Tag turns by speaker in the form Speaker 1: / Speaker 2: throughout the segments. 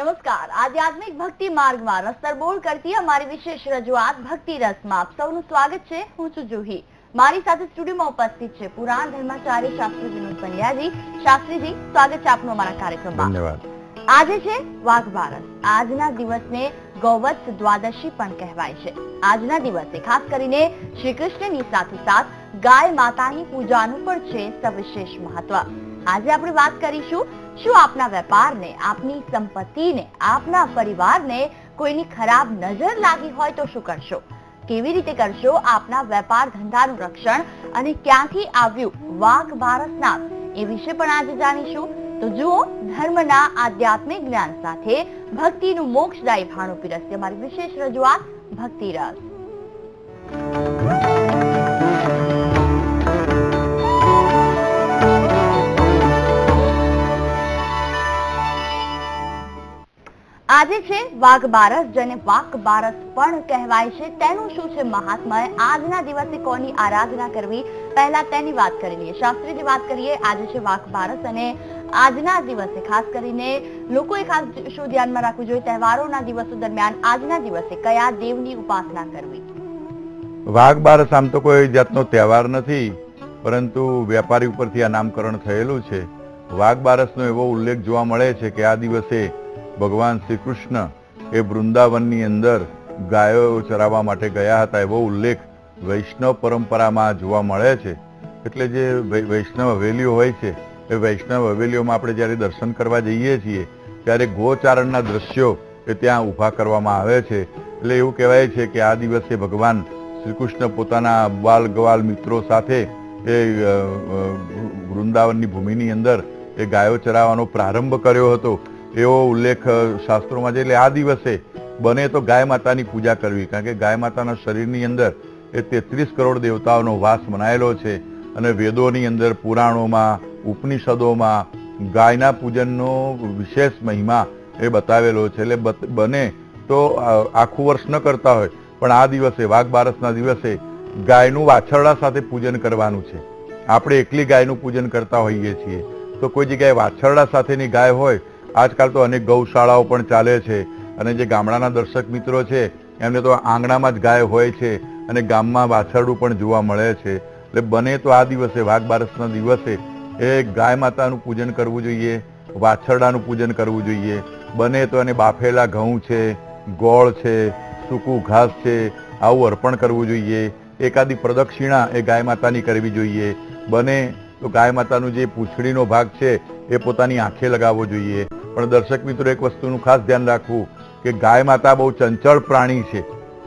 Speaker 1: નમસ્કાર. આધ્યાત્મિક ભક્તિ માર્ગમાં રસ્તરબોળ કરતી અમારી વિશેષ રજૂઆત ભક્તિ રસમાં આપ સૌનું સ્વાગત છે. હું છું જુહી. મારી સાથે સ્ટુડિયોમાં ઉપસ્થિત છે પુરાણ ધર્માચાર્ય શાસ્ત્રી વિનોદ પંડ્યાજી. શાસ્ત્રીજી, સ્વાગત છે આપનું અમારા કાર્યક્રમમાં.
Speaker 2: ધન્યવાદ.
Speaker 1: આજે છે વાઘ બારસ. આજના દિવસને ગૌવત્સ દ્વાદશી પણ કહેવાય છે. આજના દિવસે ખાસ કરીને શ્રી કૃષ્ણની સાથોસાથ ગાય માતાની પૂજાનું પણ છે સવિશેષ મહત્વ. આજે આપણે વાત કરીશું, શું આપના વેપારને, આપની સંપત્તિને, આપના પરિવારને કોઈની ખરાબ નજર લાગી હોય તો શું કરશો? કેવી રીતે કરશો આપના વેપાર ધંધાનું રક્ષણ, અને ક્યાંથી આવ્યું વાઘ બારસ નામ, એ વિશે પણ આજે જાણીશું. તો જુઓ, ધર્મના આધ્યાત્મિક જ્ઞાન સાથે ભક્તિનું મોક્ષદાયી ભાણું પીરસતી અમારી વિશેષ રજૂઆત ભક્તિ રસ. આજે છે વાઘ બારસ, જેને વાઘ બારસ પણ કહેવાય છે. તેનું શું છે મહાત્મય? આજના દિવસે કોની આરાધના કરવી, પહેલા તેની વાત કરી લઈએ. શાસ્ત્રીજી વાત કરીએ. આજે છે વાઘ બારસ અને આજના દિવસે ખાસ કરીને લોકોએ ખાસ શું ધ્યાનમાં રાખવું જોઈએ? તહેવારોના દિવસો દરમિયાન આજના દિવસે કયા દેવની ઉપાસના કરવી?
Speaker 2: વાઘ બારસ આમ તો કોઈ જાતનો તહેવાર નથી, પરંતુ વેપારી ઉપરથી આ નામકરણ થયેલું છે. વાઘ બારસનો એવો ઉલ્લેખ જોવા મળે છે કે આ દિવસે ભગવાન શ્રી કૃષ્ણ એ વૃંદાવનની અંદર ગાયો ચરાવવા માટે ગયા હતા, એવો ઉલ્લેખ વૈષ્ણવ પરંપરામાં જોવા મળે છે. એટલે જે વૈષ્ણવ હવેલીઓ હોય છે, એ વૈષ્ણવ હવેલીઓમાં આપણે જ્યારે દર્શન કરવા જઈએ છીએ ત્યારે ગોચારણના દ્રશ્યો એ ત્યાં ઊભા કરવામાં આવે છે. એટલે એવું કહેવાય છે કે આ દિવસે ભગવાન શ્રી કૃષ્ણ પોતાના બાલ ગવાલ મિત્રો સાથે એ વૃંદાવનની ભૂમિની અંદર એ ગાયો ચરાવવાનો પ્રારંભ કર્યો હતો, એવો ઉલ્લેખ શાસ્ત્રોમાં છે. એટલે આ દિવસે બને તો ગાય માતાની પૂજા કરવી, કારણ કે ગાય માતાના શરીરની અંદર એ 33 કરોડ દેવતાઓનો વાસ મનાયેલો છે. અને વેદોની અંદર, પુરાણોમાં, ઉપનિષદોમાં ગાયના પૂજનનો વિશેષ મહિમા એ બતાવેલો છે. એટલે બને તો આખું વર્ષ ન કરતા હોય પણ આ દિવસે, વાઘ બારસના દિવસે ગાયનું વાછરડા સાથે પૂજન કરવાનું છે. આપણે એકલી ગાયનું પૂજન કરતા હોઈએ છીએ, તો કોઈ જગ્યાએ વાછરડા સાથેની ગાય હોય. આજકાલ તો અનેક ગૌશાળાઓ પણ ચાલે છે, અને જે ગામડાના દર્શક મિત્રો છે એમને તો આંગણામાં જ ગાય હોય છે, અને ગામમાં વાછરડું પણ જોવા મળે છે. એટલે બને તો આ દિવસે, વાઘ બારસના દિવસે એ ગાય માતાનું પૂજન કરવું જોઈએ, વાછરડાનું પૂજન કરવું જોઈએ. બને તો એને બાફેલા ઘઉં છે, ગોળ છે, સૂકું ઘાસ છે, આવું અર્પણ કરવું જોઈએ. એકાદી પ્રદક્ષિણા એ ગાય માતાની કરવી જોઈએ. બને તો ગાય માતાનું જે પૂંછડીનો ભાગ છે એ પોતાની આંખે લગાવવો જોઈએ. પણ દર્શક મિત્રો, એક વસ્તુનું ખાસ ધ્યાન રાખવું કે ગાય માતા બહુ ચંચળ પ્રાણી છે.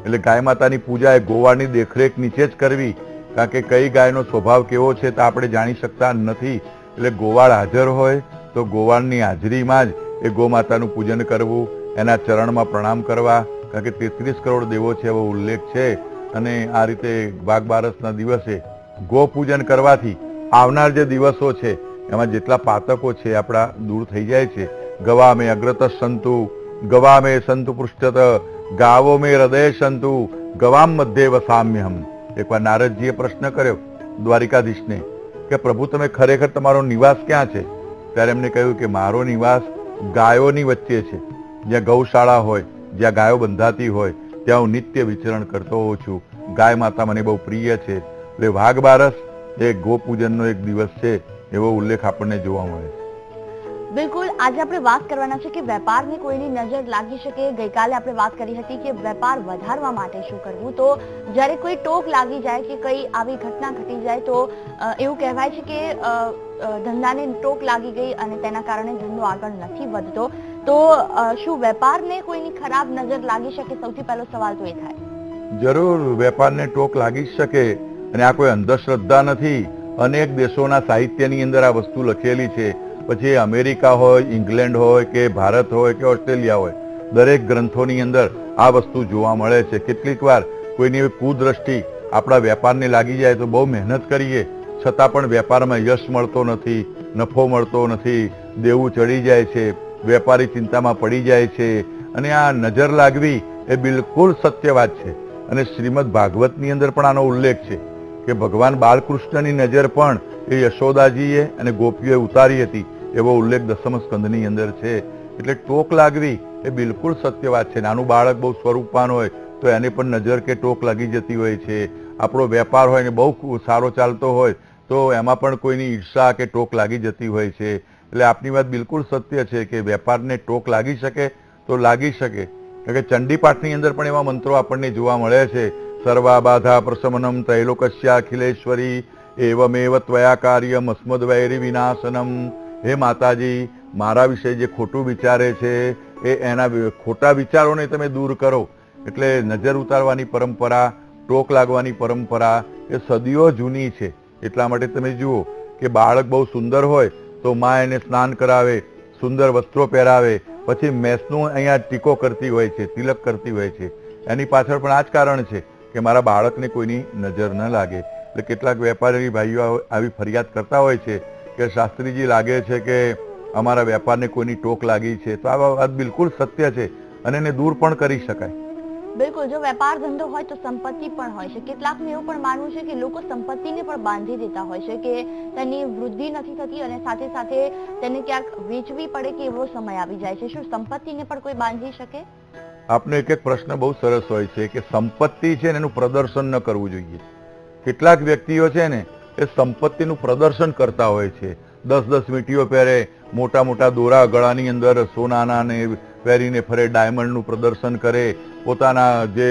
Speaker 2: એટલે ગાય માતાની પૂજા એ ગોવાળની દેખરેખ નીચે જ કરવી, કારણ કે કઈ ગાયનો સ્વભાવ કેવો છે તો આપણે જાણી શકતા નથી. એટલે ગોવાળ હાજર હોય તો ગોવાળની હાજરીમાં જ એ ગો માતાનું પૂજન કરવું, એના ચરણમાં પ્રણામ કરવા, કારણ કે 33 કરોડ દેવો છે એવો ઉલ્લેખ છે. અને આ રીતે વાઘ બારસના દિવસે ગો પૂજન કરવાથી આવનાર જે દિવસો છે એમાં જેટલા પાતકો છે આપણા દૂર થઈ જાય છે. ગવામે અગ્રત સંતુ, ગવામે સંતુ પૃષ્ઠત, ગાવો મે હૃદય સંતુ, ગવામ મધ્યે વસામ્યહમ. એકવાર નારદજીએ પ્રશ્ન કર્યો દ્વારિકાધીશને કે પ્રભુ, તમે ખરેખર તમારો નિવાસ ક્યાં છે? ત્યારે એમને કહ્યું કે મારો નિવાસ ગાયોની વચ્ચે છે. જ્યાં ગૌશાળા હોય, જ્યાં ગાયો બંધાતી હોય, ત્યાં હું નિત્ય વિચરણ કરતો હોઉં છું. ગાય માતા મને બહુ પ્રિય છે. એટલે વાઘ બારસ એ ગોપૂજનનો એક દિવસ છે, એવો ઉલ્લેખ આપણને જોવા મળે છે.
Speaker 1: બિલકુલ. આજે આપણે વાત કરવાના છે કે વેપારની કોઈની નજર લાગી શકે. ગઈકાલે આપણે વાત કરી હતી કે વેપાર વધારવા માટે શું કરવું. તો જ્યારે કોઈ ટોક લાગી જાય કે કઈ આવી ઘટના ઘટી જાય તો એવું કહેવાય છે કે ધંધાને ટોક લાગી ગઈ અને તેના કારણે ધંધો આગળ નથી વધતો. તો શું વેપારને કોઈની ખરાબ નજર લાગી શકે? સૌથી પહેલો સવાલ તો એ થાય.
Speaker 2: જરૂર, વેપારને ટોક લાગી શકે. અને આ કોઈ અંધશ્રદ્ધા નથી. અનેક દેશોના સાહિત્યની અંદર આ વસ્તુ લખેલી છે. પછી અમેરિકા હોય, ઇંગ્લેન્ડ હોય, કે ભારત હોય, કે ઓસ્ટ્રેલિયા હોય, દરેક ગ્રંથોની અંદર આ વસ્તુ જોવા મળે છે. કેટલીક વાર કોઈની કુદ્રષ્ટિ આપણા વેપારને લાગી જાય તો બહુ મહેનત કરીએ છતાં પણ વેપારમાં યશ મળતો નથી, નફો મળતો નથી, દેવું ચડી જાય છે, વેપારી ચિંતામાં પડી જાય છે. અને આ નજર લાગવી એ બિલકુલ સત્ય વાત છે. અને શ્રીમદ ભાગવતની અંદર પણ આનો ઉલ્લેખ છે કે ભગવાન બાલકૃષ્ણની નજર પણ એ યશોદાજીએ અને ગોપીઓએ ઉતારી હતી, એવો ઉલ્લેખ દસમ સ્કંદની અંદર છે. એટલે ટોક લાગવી એ બિલકુલ સત્ય વાત છે. નાનું બાળક બહુ સ્વરૂપવાન હોય તો એને પણ નજર કે ટોક લાગી જતી હોય છે. આપણો વેપાર હોય ને બહુ સારો ચાલતો હોય તો એમાં પણ કોઈની ઈર્ષા કે ટોક લાગી જતી હોય છે. એટલે આપની વાત બિલકુલ સત્ય છે કે વેપારને ટોક લાગી શકે તો લાગી શકે. કારણ કે ચંડીપાઠની અંદર પણ એવા મંત્રો આપણને જોવા મળે છે. સર્વા બાધા પ્રશમનમ ત્રૈલોકસ્યા અખિલેશ્વરી એવમેવ ત્વયા કાર્યમ અસ્મદ્વૈરી વિનાશનમ. હે માતાજી, મારા વિશે જે ખોટું વિચારે છે એ એના ખોટા વિચારોને તમે દૂર કરો. એટલે નજર ઉતારવાની પરંપરા, ટોક લાગવાની પરંપરા એ સદીઓ જૂની છે. એટલા માટે તમે જુઓ કે બાળક બહુ સુંદર હોય તો મા એને સ્નાન કરાવે, સુંદર વસ્ત્રો પહેરાવે, પછી મેસનું અહીંયા ટીકો કરતી હોય છે, તિલક કરતી હોય છે. એની પાછળ પણ આ જ કારણ છે કે મારા બાળકને કોઈની નજર ન લાગે. એટલે કેટલાક વેપારી ભાઈઓ આવી ફરિયાદ કરતા હોય છે કે શાસ્ત્રીજી લાગે છે કે અમારા વેપારને કોઈની ટોક લાગી છે. તો આ વાત બિલકુલ સત્ય છે અને એને દૂર પણ કરી શકાય.
Speaker 1: બિલકુલ, જો વેપાર ધંધો હોય તો સંપત્તિ પણ હોય છે. કેટલાકનું એવું પણ માનવું છે કે લોકો સંપત્તિને પણ બાંધી દેતા હોય છે કે તેની વૃદ્ધિ નથી થતી અને સાથે સાથે તેને ક્યાંક વેચવી પડે કે એવો સમય આવી જાય છે. શું સંપત્તિને પણ કોઈ બાંધી શકે?
Speaker 2: આપનો એક પ્રશ્ન બહુ સરસ હોય છે કે સંપત્તિ છે ને એનું પ્રદર્શન ન કરવું જોઈએ. કેટલાક વ્યક્તિઓ છે ને એ સંપત્તિનું પ્રદર્શન કરતા હોય છે. 10-10 વીંટીઓ પહેરે, મોટા મોટા દોરા ગળાની અંદર સોનાના ને પહેરીને ફરે, ડાયમંડનું પ્રદર્શન કરે, પોતાના જે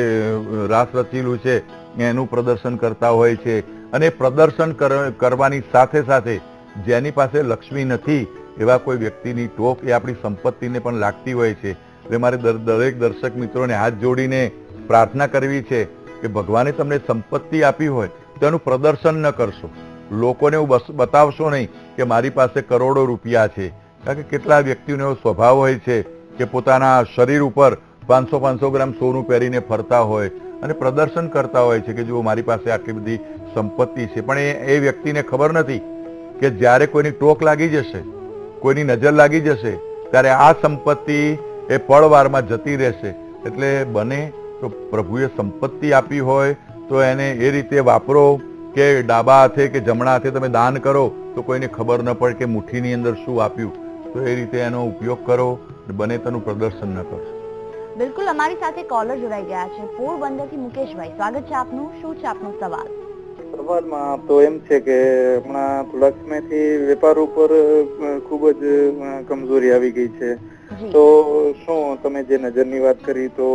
Speaker 2: રાસ રચીલું છે એનું પ્રદર્શન કરતા હોય છે. અને પ્રદર્શન કરવાની સાથે સાથે જેની પાસે લક્ષ્મી નથી એવા કોઈ વ્યક્તિની ટોક એ આપણી સંપત્તિને પણ લાગતી હોય છે. એટલે મારે દરેક દર્શક મિત્રોને હાથ જોડીને પ્રાર્થના કરવી છે કે ભગવાને તમને સંપત્તિ આપી હોય તો એનું પ્રદર્શન ન કરશો. લોકોને એવું બતાવશો નહીં કે મારી પાસે કરોડો રૂપિયા છે. કારણ કે કેટલા વ્યક્તિઓનો એવો સ્વભાવ હોય છે કે પોતાના શરીર ઉપર 500 ગ્રામ સોનું પહેરીને ફરતા હોય અને પ્રદર્શન કરતા હોય છે કે જુઓ મારી પાસે આટલી બધી સંપત્તિ છે. પણ એ વ્યક્તિને ખબર નથી કે જ્યારે કોઈની ટોક લાગી જશે, કોઈની નજર લાગી જશે ત્યારે આ સંપત્તિ એ પળવારમાં જતી રહેશે. એટલે બને તો પ્રભુએ સંપત્તિ આપી હોય તો એને એ રીતે વાપરો કે ડાબા હાથે કે જમણા હાથે તમે દાન કરો તો કોઈને ખબર ન પડે કે મુઠ્ઠીની અંદર શું આપ્યું. તો એ રીતે એનો ઉપયોગ કરો, બને તેનું પ્રદર્શન ન કરો.
Speaker 1: બિલકુલ, અમારી સાથે કોલર જોડાઈ ગયા છે પોરબંદરથી. મુકેશભાઈ, સ્વાગત છે આપનું. શું છે આપનો સવાલ?
Speaker 3: સવાલમાં તો એમ છે કે હમણાં થોડાક સમયથી વેપાર ઉપર ખૂબ જ કમજોરી આવી ગઈ છે. તો શું તમે જે નજરની વાત કરી તો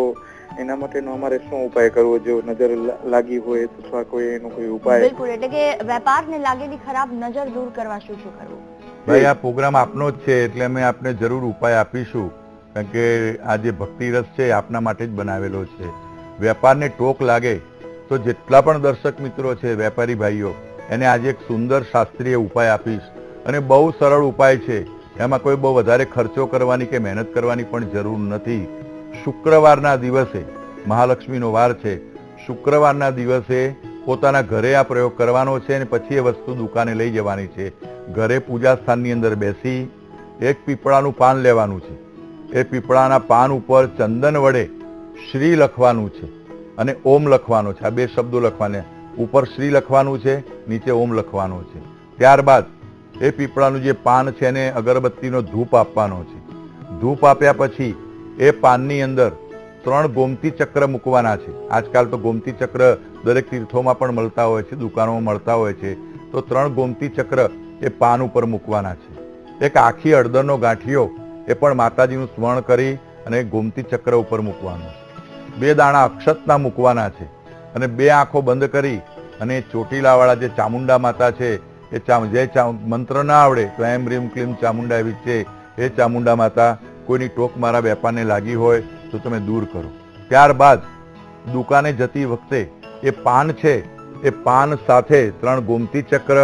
Speaker 3: એના માટેનો અમારે શું ઉપાય કરવો જો નજર લાગી હોય અથવા કોઈ એનો કોઈ ઉપાય?
Speaker 1: બિલકુલ, એટલે કે વેપારને લાગેલી ખરાબ નજર દૂર કરવા શું કરવું?
Speaker 2: ભાઈ, આ પ્રોગ્રામ આપનો જ છે એટલે અમે આપને જરૂર ઉપાય આપીશું. કારણ કે આ જે ભક્તિ રસ છે આપના માટે જ બનાવેલો છે. વેપારને ટોક લાગે તો જેટલા પણ દર્શક મિત્રો છે, વેપારી ભાઈઓ, એને આજે એક સુંદર શાસ્ત્રીય ઉપાય આપીશ. અને બહુ સરળ ઉપાય છે. એમાં કોઈ બહુ વધારે ખર્ચો કરવાની કે મહેનત કરવાની પણ જરૂર નથી. શુક્રવારના દિવસે, મહાલક્ષ્મીનો વાર છે, શુક્રવારના દિવસે પોતાના ઘરે આ પ્રયોગ કરવાનો છે અને પછી એ વસ્તુ દુકાને લઈ જવાની છે. ઘરે પૂજા સ્થાનની અંદર બેસી એક પીપળાનું પાન લેવાનું છે. એ પીપળાના પાન ઉપર ચંદન વડે શ્રી લખવાનું છે અને ઓમ લખવાનો છે. આ બે શબ્દો લખવાના. ઉપર શ્રી લખવાનું છે, નીચે ઓમ લખવાનું છે. ત્યારબાદ એ પીપળાનું જે પાન છે એને અગરબત્તીનો ધૂપ આપવાનો છે. ધૂપ આપ્યા પછી એ પાનની અંદર 3 ગોમતી ચક્ર મૂકવાના છે. આજકાલ તો ગોમતી ચક્ર દરેક તીર્થોમાં પણ મળતા હોય છે, દુકાનોમાં મળતા હોય છે. તો 3 ગોમતી ચક્ર એ પાન ઉપર મૂકવાના છે. એક આખી હળદરનો ગાંઠિયો એ પણ માતાજીનું સ્મરણ કરી અને ગોમતી ચક્ર ઉપર મૂકવાનો છે. 2 દાણા અક્ષતના મૂકવાના છે અને 2 આંખો બંધ કરી અને ચોટીલાવાળા જે ચામુંડા માતા છે એ જે મંત્ર ના આવડે તો એમ રીમ ક્લીમ ચામુંડા એવી છે. એ ચામુંડા માતા, કોઈની ટોક મારા વેપારને લાગી હોય તો તમે દૂર કરો. ત્યારબાદ દુકાને જતી વખતે એ પાન છે એ પાન સાથે 3 ગોમતી ચક્ર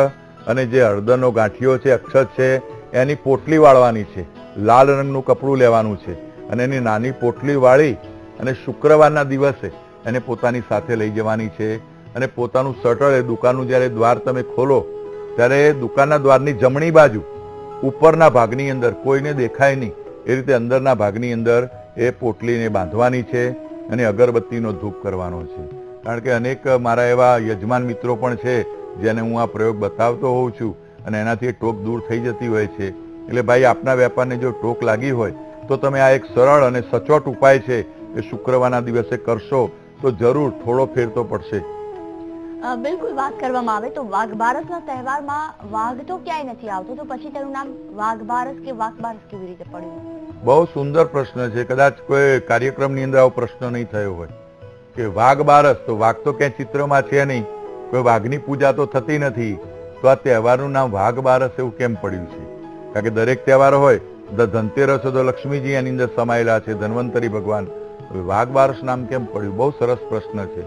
Speaker 2: અને જે હળદરનો ગાંઠિયો છે, અક્ષત છે, એની પોટલી વાળવાની છે. લાલ રંગનું કપડું લેવાનું છે અને એની નાની પોટલી વાળી અને શુક્રવારના દિવસે એને પોતાની સાથે લઈ જવાની છે. અને પોતાનું શટર, એ દુકાનનું જ્યારે દ્વાર તમે ખોલો ત્યારે દુકાનના દ્વારની જમણી બાજુ ઉપરના ભાગની અંદર કોઈને દેખાય નહીં એ રીતે અંદરના ભાગની અંદર એ પોટલીને બાંધવાની છે અને અગરબત્તીનો ધૂપ કરવાનો છે. કારણ કે અનેક મારા એવા યજમાન મિત્રો પણ છે જેને હું આ પ્રયોગ બતાવતો હોઉં છું અને એનાથી ટોક દૂર થઈ જતી હોય છે. એટલે ભાઈ, આપના વેપારને જો ટોક લાગી હોય તો તમે આ એક સરળ અને સચોટ ઉપાય છે એ શુક્રવારના દિવસે કરશો તો જરૂર થોડો ફેર તો પડશે.
Speaker 1: બિલકુલ, વાત કરવામાં આવે તો વાઘ બારસના તહેવારમાં વાઘ તો ક્યાંય નથી આવતો, તો પછી તેનું નામ વાઘ બારસ કે વાઘ બારસ કેવી રીતે પડ્યું?
Speaker 2: બહુ સુંદર પ્રશ્ન છે. કદાચ કોઈ કાર્યક્રમની અંદર આવો પ્રશ્ન નહીં થયો હોય કે વાઘ બારસ, તો વાઘ તો ક્યાંય ચિત્રમાં છે નહીં, કોઈ વાઘની પૂજા તો થતી નથી, તો આ તહેવારનું નામ વાઘ બારસ એવું કેમ પડ્યું છે? કારણ કે દરેક તહેવાર હોય, ધનતેરસ તો લક્ષ્મીજી એની અંદર સમાયેલા છે, ધન્વંતરી ભગવાન. વાઘ બારસ નામ કેમ પડ્યું? બહુ સરસ પ્રશ્ન છે.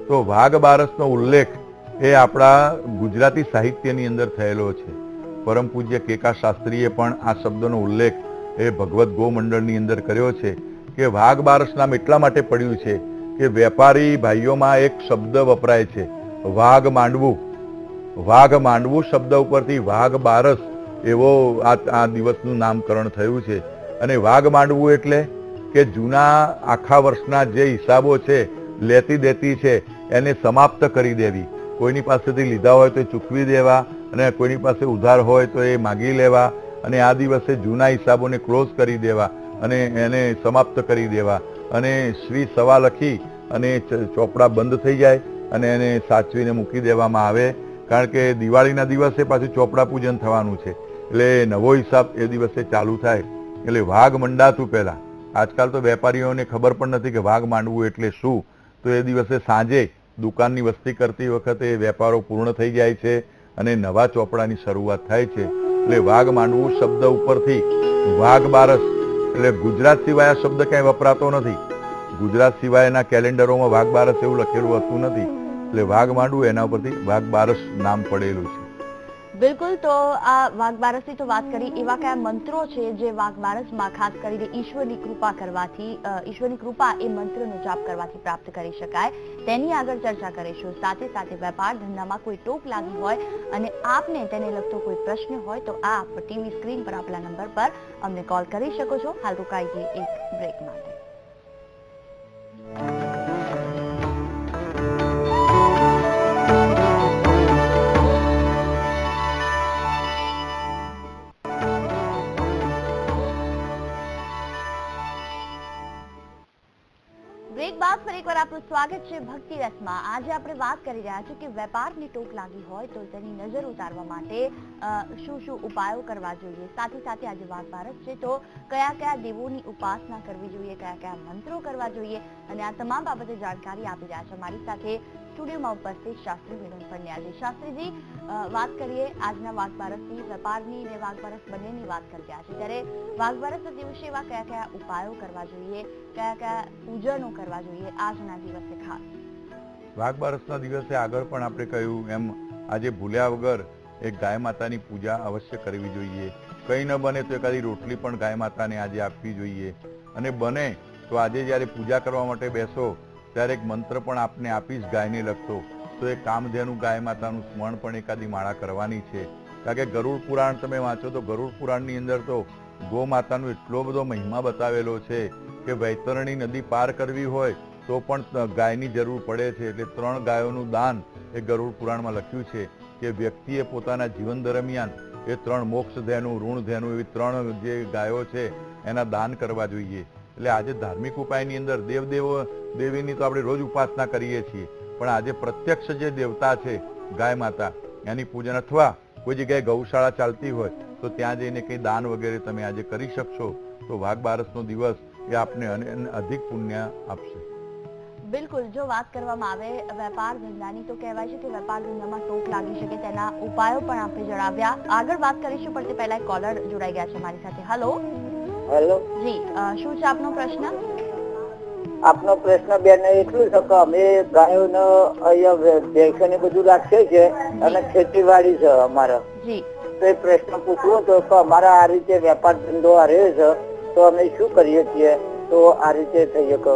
Speaker 2: તો વાઘ બારસનો ઉલ્લેખ એ આપણા ગુજરાતી સાહિત્યની અંદર થયેલો છે. પરમ પૂજ્ય કેકા શાસ્ત્રીએ પણ આ શબ્દનો ઉલ્લેખ એ ભગવત ગોમંડળની અંદર કર્યો છે કે વાઘ બારસ નામ એટલા માટે પડ્યું છે કે વેપારી ભાઈઓમાં એક શબ્દ વપરાય છે, વાઘ માંડવું. વાઘ માંડવું શબ્દ ઉપરથી વાઘ બારસ એવો આ દિવસનું નામકરણ થયું છે. અને વાઘ માંડવું એટલે કે જૂના આખા વર્ષના જે હિસાબો છે, લેતી દેતી છે, એને સમાપ્ત કરી દેવી. કોઈની પાસેથી લીધા હોય તો એ ચૂકવી દેવા, અને કોઈની પાસે ઉધાર હોય તો એ માગી લેવા, અને આ દિવસે જૂના હિસાબોને ક્લોઝ કરી દેવા અને એને સમાપ્ત કરી દેવા. અને શ્રી સવા લખી અને ચોપડા બંધ થઈ જાય અને એને સાચવીને મૂકી દેવામાં આવે. કારણ કે દિવાળીના દિવસે પાછું ચોપડા પૂજન થવાનું છે, એટલે નવો હિસાબ એ દિવસે ચાલુ થાય. એટલે વાઘ મંડાતું પહેલા, આજકાલ તો વેપારીઓને ખબર પણ નથી કે વાઘ માંડવું એટલે શું. તો એ દિવસે સાંજે દુકાનની વસ્તી કરતી વખતે વેપારો પૂર્ણ થઈ જાય છે અને નવા ચોપડાની શરૂઆત થાય છે. એટલે વાઘ માંડવું શબ્દ ઉપરથી વાઘ બારસ, એટલે ગુજરાત સિવાય આ શબ્દ ક્યાંય વપરાતો નથી. ગુજરાત સિવાયના કેલેન્ડરોમાં વાઘ બારસ એવું લખેલું હતું નથી. એટલે વાઘ માંડવું એના ઉપરથી વાઘ બારસ નામ પડેલું છે.
Speaker 1: બિલકુલ, તો આ વાઘ બારસની તો વાત કરી, એવા કયા મંત્રો છે જે વાઘ બારસમાં ખાસ કરીને ઈશ્વરની કૃપા કરવાથી, ઈશ્વરની કૃપા એ મંત્રનો જાપ કરવાથી પ્રાપ્ત કરી શકાય, તેની આગળ ચર્ચા કરીશું. સાથે સાથે વેપાર ધંધામાં કોઈ ટોક લાગી હોય અને આપને તેને લગતો કોઈ પ્રશ્ન હોય તો આપ ટીવી સ્ક્રીન પર આપેલા નંબર પર અમને કોલ કરી શકો છો. હાલ રોકાઈએ એક બ્રેક માટે. બ્રેક બાદ ફરી એકવાર આપનું સ્વાગત છે ભક્તિ રસમાં. આજે આપણે વાત કરી રહ્યા છીએ કે વેપારની ટોક લાગી હોય તો તેની નજર ઉતારવા માટે શું શું ઉપાયો કરવા જોઈએ. સાથે સાથે આજે વાઘ બારસ છે તો કયા કયા દેવોની ઉપાસના કરવી જોઈએ, કયા કયા મંત્રો કરવા જોઈએ, અને આ તમામ બાબતે જાણકારી આપી રહ્યા છે મારી સાથે સ્ટુડિયોમાં ઉપસ્થિત શાસ્ત્રી વિનોદ પંડ્યાજી. શાસ્ત્રીજી, વાત કરીએ આજના વાઘ બારસની, વેપારની અને વાઘ બારસ બંનેની વાત કરી રહ્યા છે, ત્યારે વાઘ બારસના દિવસે એવા કયા કયા ઉપાયો કરવા જોઈએ, કયા કયા પૂજનો કરવા જોઈએ આજના દિવસે ખાસ?
Speaker 2: વાઘ બારસના દિવસે આગળ પણ આપણે કહ્યું એમ આજે ભૂલ્યા વગર એક ગાય માતાની પૂજા અવશ્ય કરવી જોઈએ. કંઈ ન બને તો એકાદી રોટલી પણ ગાય માતાને આજે આપવી જોઈએ. અને બને તો આજે જ્યારે પૂજા કરવા માટે બેસો ત્યારે એક મંત્ર પણ આપને આપીશ ગાયને લગતો, તો એ કામધેનુ ગાય માતાનું સ્મરણ પણ એકાદી માળા કરવાની છે. કારણ કે ગરુડ પુરાણ તમે વાંચો તો ગરુડ પુરાણની અંદર તો ગો માતાનો એટલો બધો મહિમા બતાવેલો છે કે વૈતરણી નદી પાર કરવી હોય તો પણ ગાયની જરૂર પડે છે. એટલે 3 ગાયોનું દાન એ ગરુડ પુરાણમાં લખ્યું છે કે વ્યક્તિએ પોતાના જીવન દરમિયાન એ 3 મોક્ષ ધેનુ, ઋણ ધેનુ એવી 3 જે ગાયો છે એના દાન કરવા જોઈએ. એટલે આજે ધાર્મિક ઉપાયની અંદર દેવીની તો આપણે રોજ ઉપાસના કરીએ છીએ, પણ આજે પ્રત્યક્ષ જે દેવતા છે ગાય માતા, એની પૂજન, અથવા કોઈ જગ્યાએ ગૌશાળા ચાલતી હોય તો ત્યાં જઈને કંઈ દાન વગેરે તમે આજે કરી શકશો તો વાઘ બારસનો દિવસ એ આપને અધિક પુણ્ય આપશે.
Speaker 1: બિલકુલ, જો વાત કરવામાં આવે વેપાર ધંધાની તો કહેવાય છે કે વેપાર ધંધામાં ટોક લાગી શકે તેના ઉપાયો પણ આપણે જણાવ્યા. આગળ વાત કરીશું, પણ તે પહેલા એક કોલર જોડાઈ ગયા છે મારી સાથે. હેલો.
Speaker 4: હેલો
Speaker 1: જી, શું છે આપનો પ્રશ્ન?
Speaker 4: આપનો પ્રશ્ન બેન એટલું છે કે અમે ગાયોને અહીંયા ભેંસો ને બધું રાખીએ છીએ અને ખેતીવાડી છે અમારે.
Speaker 1: જી.
Speaker 4: તો એ પ્રશ્ન પૂછવો તો કે અમારા આ રીતે વેપાર ધંધો આ રહ્યો છે તો અમે શું કરીએ છીએ તો આ રીતે થઈ શકે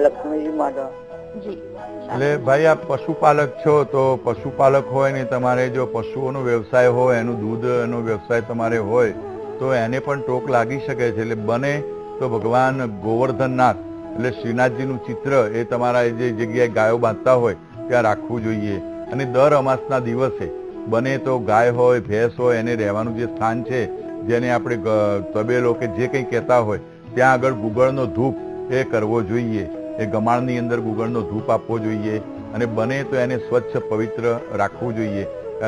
Speaker 4: લક્ષ્મીજી માટે?
Speaker 2: જી. એટલે ભાઈ આપ પશુપાલક છો, તો પશુપાલક હોય ને તમારે જો પશુઓનો વ્યવસાય હોય, એનું દૂધનો વ્યવસાય તમારે હોય તો એને પણ ટોક લાગી શકે છે. એટલે બને તો ભગવાન ગોવર્ધનનાથ એટલે શ્રીનાથજીનું ચિત્ર એ તમારા જે જગ્યાએ ગાયો બાંધતા હોય ત્યાં રાખવું જોઈએ. અને દર અમાસના દિવસે બને તો ગાય હોય, ભેંસ હોય, એને રહેવાનું જે સ્થાન છે જેને આપણે તબેલો કે જે કંઈ કહેતા હોય ત્યાં આગળ ગુગળનો ધૂપ એ કરવો જોઈએ. એ ગમાણની અંદર ગુગળનો ધૂપ આપવો જોઈએ અને બને તો એને સ્વચ્છ પવિત્ર રાખવું જોઈએ.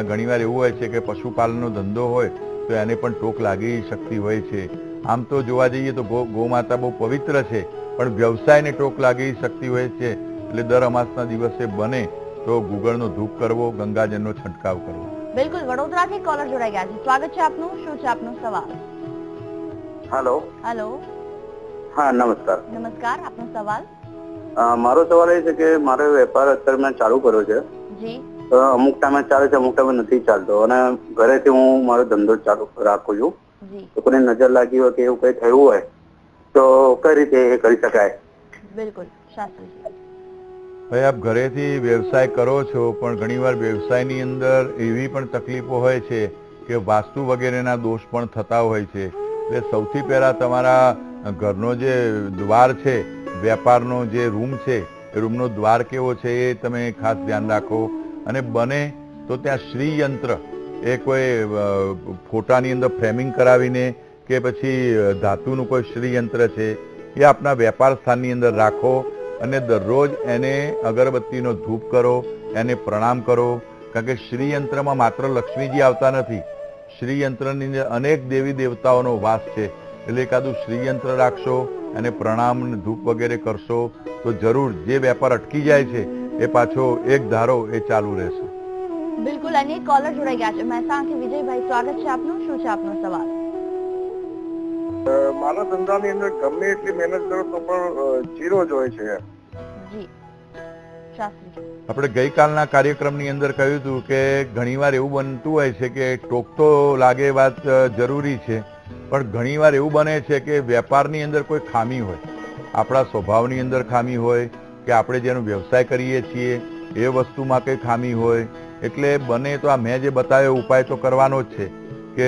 Speaker 2: ઘણીવાર એવું હોય છે કે પશુપાલનનો ધંધો હોય તો એને પણ ટોક લાગી શકતી હોય છે. આમ તો જોવા જઈએ તો ગૌમાતા બહુ પવિત્ર છે, પણ વ્યવસાયને ટોક લાગી શકતી હોય છે. એટલે દર અમાસના દિવસે બને તો ગુગળનો ધૂપ કરવો, ગંગાજળનો છંટકાવ કરવો.
Speaker 1: બિલકુલ. વડોદરાથી કોલર જોડાઈ ગયા છે. સ્વાગત છે આપનું. શું છે આપનો સવાલ?
Speaker 4: હેલો.
Speaker 1: હેલો.
Speaker 4: હા, નમસ્કાર.
Speaker 1: નમસ્કાર. આપનો સવાલ?
Speaker 4: મારો સવાલ એ છે કે મારો વેપાર અત્યારે મેં ચાલુ કર્યો છે.
Speaker 1: જી.
Speaker 4: અમુક ટાઈમે ચાલે છે, અમુક ટાઈમે નથી ચાલતો, અને ઘરેથી હું મારો ધંધો ચાલુ રાખું છું. તો કોઈને નજર લાગી હોય કે એવું કઈ થયું હોય તો કઈ રીતે એ કરી શકાય?
Speaker 1: બિલકુલ શાસ્ત્રીજી.
Speaker 2: ભાઈ, આપ ઘરેથી વ્યવસાય કરો છો, પણ ઘણીવાર વ્યવસાયની અંદર એવી પણ તકલીફો હોય છે કે વાસ્તુ વગેરેના દોષ પણ થતા હોય છે. એટલે સૌથી પહેલા તમારા ઘરનો જે દ્વાર છે, વેપારનો જે રૂમ છે, એ રૂમનો દ્વાર કેવો છે એ તમે ખાસ ધ્યાન રાખો. અને બને તો ત્યાં શ્રી યંત્ર એ કોઈ ફોટાની અંદર ફ્રેમિંગ કરાવીને કે પછી ધાતુનું કોઈ શ્રી યંત્ર છે એ આપના વેપાર સ્થાનની અંદર રાખો અને દરરોજ એને અગરબત્તીનો ધૂપ કરો, એને પ્રણામ કરો. કારણ કે શ્રી યંત્રમાં માત્ર લક્ષ્મીજી આવતા નથી, શ્રી યંત્રની અંદર અનેક દેવી દેવતાઓનો વાસ છે. એટલે એકાદું શ્રી યંત્ર રાખશો અને પ્રણામ ધૂપ વગેરે કરશો તો જરૂર જે વેપાર અટકી જાય છે એ પાછો એક ધારો એ ચાલુ રહેશે.
Speaker 1: બિલકુલ. અને કોલર જોડાઈ ગયા છે મહેસાણાથી. વિજયભાઈ, સ્વાગત છે આપનું. શું છે આપનો સવાલ?
Speaker 3: મારા ધંધાની અંદર ગમે એટલી મહેનત કરો તો પણ જીરો જ હોય છે.
Speaker 1: જી શાસ્ત્રીજી.
Speaker 2: આપણે ગઈકાલના કાર્યક્રમની અંદર કહ્યું હતું કે ઘણીવાર એવું બનતું હોય છે કે ટોક તો લાગે વાત જરૂરી છે, પણ ઘણીવાર એવું બને છે કે વેપારની અંદર કોઈ ખામી હોય, આપણા સ્વભાવની અંદર ખામી હોય કે આપણે જેનો વ્યવસાય કરીએ છીએ એ વસ્તુમાં કંઈ ખામી હોય. એટલે બને તો આ મેં જે બતાવ્યો ઉપાય તો કરવાનો જ છે કે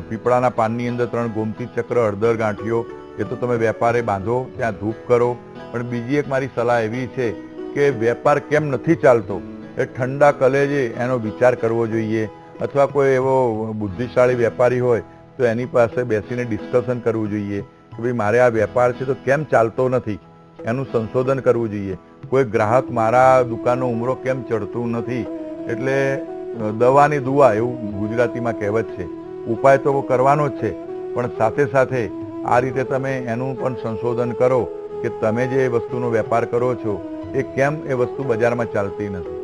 Speaker 2: પીપળાના પાનની અંદર 3 ગોમતી ચક્ર, હળદર ગાંઠિયો એ તો તમે વેપારે બાંધો, ત્યાં ધૂપ કરો. પણ બીજી એક મારી સલાહ એવી છે કે વેપાર કેમ નથી ચાલતો એ ઠંડા કલેજે એનો વિચાર કરવો જોઈએ. અથવા કોઈ એવો બુદ્ધિશાળી વેપારી હોય તો એની પાસે બેસીને ડિસ્કશન કરવું જોઈએ કે ભાઈ મારે આ વેપાર છે તો કેમ ચાલતો નથી, એનું સંશોધન કરવું જોઈએ. કોઈ ગ્રાહક મારા દુકાનનો ઉમરો કેમ ચડતું નથી. એટલે દવાની દુઆ એવું ગુજરાતીમાં કહેવત છે. ઉપાય તો કરવાનો જ છે, પણ સાથે સાથે આ રીતે તમે એનું પણ સંશોધન કરો કે તમે જે વસ્તુનો વેપાર કરો છો એ કેમ એ વસ્તુ બજારમાં ચાલતી નથી.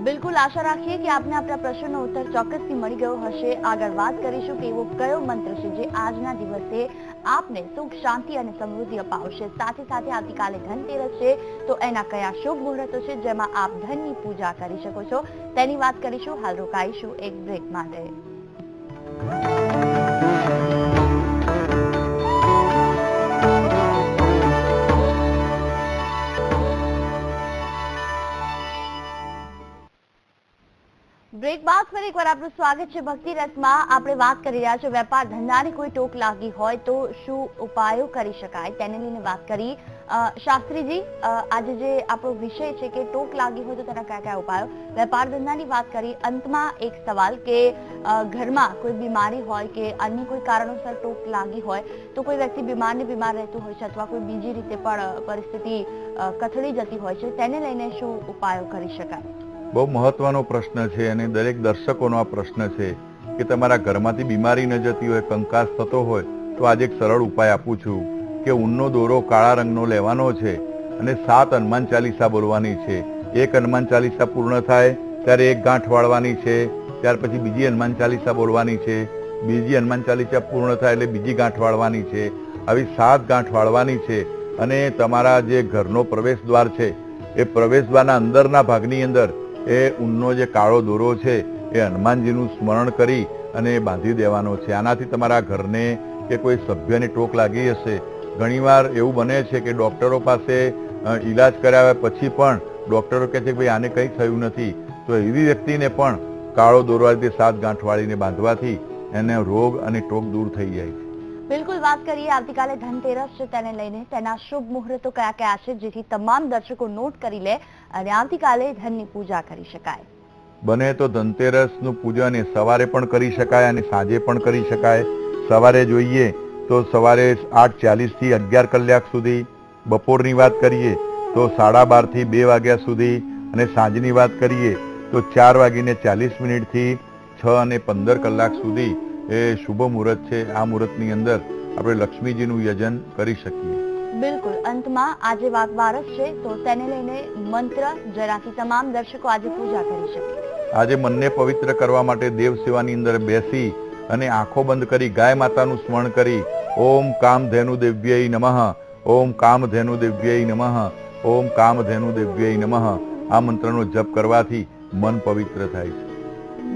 Speaker 1: બિલકુલ. આશા રાખીએ કે આપને આપણા પ્રશ્નનો ઉત્તર ચોક્કસથી મળી ગયો હશે. આગળ વાત કરીશું કે એવો કયો મંત્ર છે જે આજના દિવસે આપને સુખ, શાંતિ અને સમૃદ્ધિ અપાવશે. સાથે સાથે આવતીકાલે ધનતેરસ છે તો એના કયા શુભ મુહૂર્તો છે જેમાં આપ ધનની પૂજા કરી શકો છો તેની વાત કરીશું. હાલ રોકાઈશું એક બ્રેક માટે. બ્રેક બાદ ફરી એકવાર આપનું સ્વાગત છે ભક્તિ રસમાં. આપણે વાત કરી રહ્યા છીએ વેપાર ધંધાની કોઈ ટોક લાગી હોય તો શું ઉપાયો કરી શકાય તેને લઈને વાત કરી. શાસ્ત્રીજી, આજે જે આપણો વિષય છે કે ટોક લાગી હોય તો તેના કયા કયા ઉપાયો, વેપાર ધંધાની વાત કરી. અંતમાં એક સવાલ કે ઘરમાં કોઈ બીમારી હોય કે અન્ય કોઈ કારણોસર ટોક લાગી હોય તો કોઈ વ્યક્તિ બીમાર રહેતું હોય છે અથવા કોઈ બીજી રીતે પણ પરિસ્થિતિ કથળી જતી હોય છે, તેને લઈને શું ઉપાયો કરી શકાય?
Speaker 2: બહુ મહત્વનો પ્રશ્ન છે અને દરેક દર્શકોનો આ પ્રશ્ન છે કે તમારા ઘરમાંથી બીમારી ન જતી હોય, કંકાસ થતો હોય તો આજે એક સરળ ઉપાય આપું છું કે ઊનનો દોરો કાળા રંગનો લેવાનો છે અને 7 હનુમાન ચાલીસા બોલવાની છે. એક હનુમાન ચાલીસા પૂર્ણ થાય ત્યારે એક ગાંઠ વાળવાની છે, ત્યાર પછી બીજી હનુમાન ચાલીસા બોલવાની છે, બીજી હનુમાન ચાલીસા પૂર્ણ થાય એટલે બીજી ગાંઠ વાળવાની છે. આવી 7 ગાંઠ વાળવાની છે. અને તમારા જે ઘરનો પ્રવેશ દ્વાર છે એ પ્રવેશ દ્વારના અંદરના ભાગની અંદર એ ઊનનો જે કાળો દોરો છે એ હનુમાનજીનું સ્મરણ કરી અને બાંધી દેવાનો છે. આનાથી તમારા ઘરને કે કોઈ સભ્યને ટોક લાગી હશે. ઘણીવાર એવું બને છે કે ડૉક્ટરો પાસે ઈલાજ કરાવ્યા પછી પણ ડૉક્ટરો કહે છે કે ભાઈ આને કંઈ થયું નથી, તો એવી વ્યક્તિને પણ કાળો દોરો આ રીતે 7 ગાંઠ વાળીને બાંધવાથી એને રોગ અને ટોક દૂર થઈ જાય છે.
Speaker 1: બિલકુલ. વાત કરીએ આવતીકાલે ધનતેરસ છે તેને લઈને, તેના શુભ મુહૂર્તો કયા કયા છે જેથી તમામ દર્શકો નોટ કરી લે અને આવતીકાલે ધનની પૂજા કરી શકાય.
Speaker 2: બને તો ધનતેરસનું પૂજન એ સવારે પણ કરી શકાય અને સાંજે પણ કરી શકાય. સવારે જોઈએ તો સવારે 8:40 થી 11 કલાક સુધી, બપોરની વાત કરીએ તો 12:30 થી 2 વાગ્યા સુધી અને સાંજની વાત કરીએ તો 4:40 થી 6:15 કલાક સુધી એ શુભ મુહૂર્ત છે. આ મુહૂર્તની અંદર આપણે લક્ષ્મીજીનું યજન કરી શકીએ.
Speaker 1: બિલકુલ. અંતમાં આજે વાઘ બારસ છે તો તેને લઈને મંત્ર જેનાથી તમામ દર્શકો આજે પૂજા કરી શકે.
Speaker 2: આજે મનને પવિત્ર કરવા માટે દેવ સેવાની અંદર બેસી અને આંખો બંધ કરી ગાય માતાનું સ્મરણ કરી ઓમ કામધેનુ દેવ્યય નમઃ, ઓમ કામધેનુ દેવ્યય નમઃ, ઓમ કામધેનુ દેવ્યય નમઃ આ મંત્રનો જપ કરવાથી મન પવિત્ર થાય છે.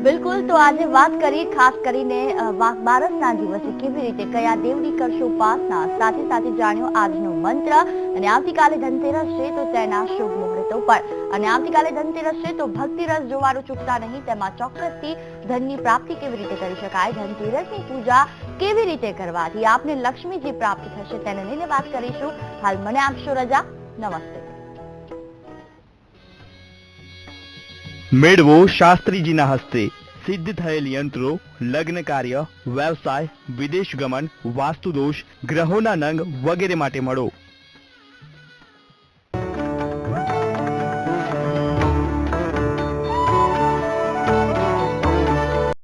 Speaker 1: બિલકુલ. તો આજે વાત કરી ખાસ કરીને વાઘ બારસના દિવસે કેવી રીતે કયા દેવની કરશો ઉપાસના, સાથે સાથે જાણ્યો આજનો મંત્ર અને આવતીકાલે ધનતેરસ છે તો તેના શુભ મુહૂર્તો પર. અને આવતીકાલે ધનતેરસ છે તો ભક્તિ રસ જોવાનું ચૂકતા નહીં. તેમાં ચોક્કસથી ધનની પ્રાપ્તિ કેવી રીતે કરી શકાય, ધનતેરસની પૂજા કેવી રીતે કરવાથી આપને લક્ષ્મીજી પ્રાપ્તિ થશે તેને લઈને વાત કરીશું. હાલ મને આપશો રજા. નમસ્તે.
Speaker 5: મેળવો શાસ્ત્રીજીના હસ્તે સિદ્ધ થયેલ યંત્રો, લગ્ન કાર્ય, વ્યવસાય, વિદેશ ગમન, વાસ્તુદોષ, ગ્રહોના નંગ વગેરે માટે મળો.